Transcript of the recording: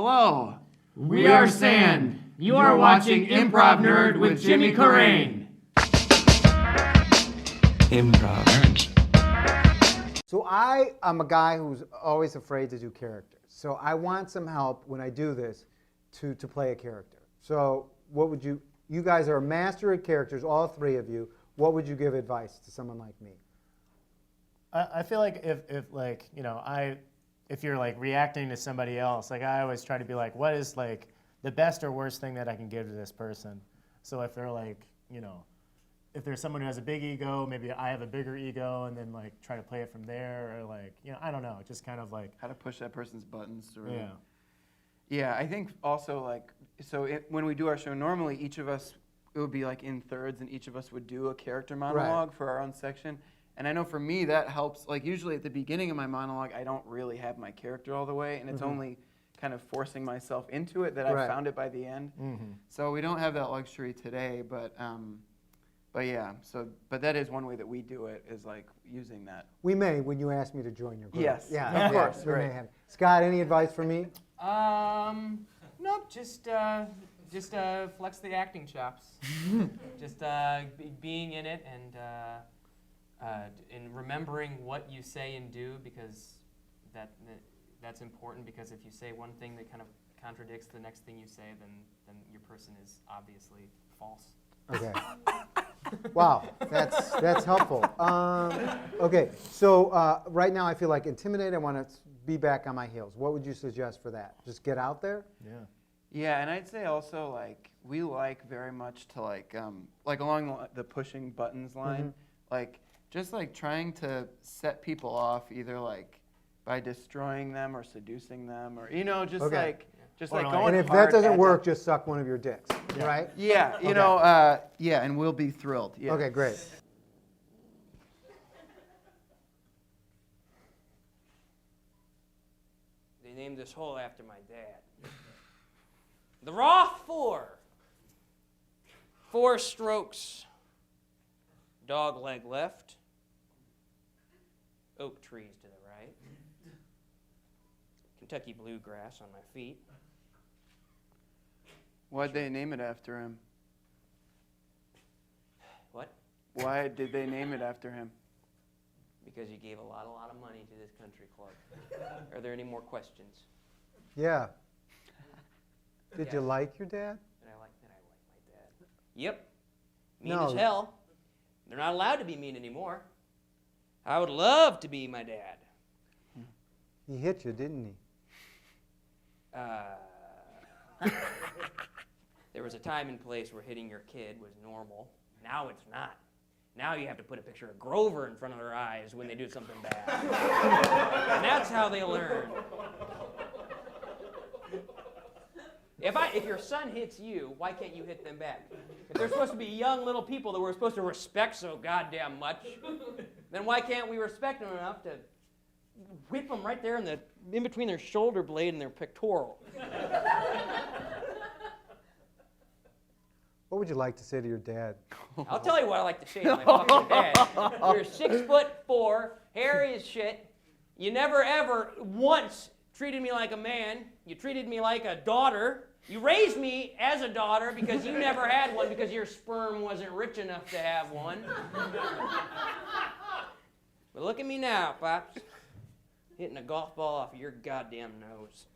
Hello. We are Sand. You are watching Improv Nerd with Jimmy Corraine. Improv Nerds. So I am a guy who's always afraid to do characters. So I want some help when I do this to play a character. So what would you guys are a master at characters, all three of you. What would you give advice to someone like me? I feel like if you're like reacting to somebody else, like I always try to be like, what is like the best or worst thing that I can give to this person? So if they're like, if there's someone who has a big ego, maybe I have a bigger ego, and then like try to play it from there, or like, I don't know, just kind of like How to push that person's buttons. yeah. Yeah, I think also like, when we do our show, normally each of us, it would be like in thirds, and each of us would do a character monologue for our own section. And I know for me that helps. Like usually at the beginning of my monologue, I don't really have my character all the way, and it's only kind of forcing myself into it that I found it by the end. So we don't have that luxury today, but yeah. But that is one way that we do it, is like using that. We may when you ask me to join your group. Yes, Yeah, of course. we Right. may have. Scott, any advice for me? Nope, just flex the acting chops. Just being in it and remembering what you say and do, because that's important, because if you say one thing that kind of contradicts the next thing you say, then your person is obviously false. Okay. Wow, that's helpful. Okay, so right now I feel like intimidated. I want to be back on my heels. What would you suggest for that? Just get out there? Yeah. Yeah, and I'd say also like we like very much to like along the pushing buttons line, like just like trying to set people off either like by destroying them or seducing them, or just like going. And if hard that doesn't at work, them. just suck one of your dicks, right? Yeah, yeah, and we'll be thrilled. Yeah. Okay, great. They named this hole after my dad. The Roth 4. 4 strokes. Dog leg left. Oak trees to the right. Kentucky bluegrass on my feet. Why'd they name it after him? What? Why did they name it after him? Because you gave a lot of money to this country club. Are there any more questions? Yeah. Did you Yes. like your dad? Did I like my dad? Yep. Mean No. as hell. They're not allowed to be mean anymore. I would love to be my dad. He hit you, didn't he? There was a time and place where hitting your kid was normal. Now it's not. Now you have to put a picture of Grover in front of their eyes when they do something bad. And that's how they learn. If your son hits you, why can't you hit them back? If they're supposed to be young little people that we're supposed to respect so goddamn much, then why can't we respect them enough to whip them right there in between their shoulder blade and their pectoral? What would you like to say to your dad? I'll tell you what I like to say to my fucking dad. You're 6'4", hairy as shit. You never ever once treated me like a man. You treated me like a daughter. You raised me as a daughter because you never had one because your sperm wasn't rich enough to have one. But look at me now, Pops. Hitting a golf ball off of your goddamn nose.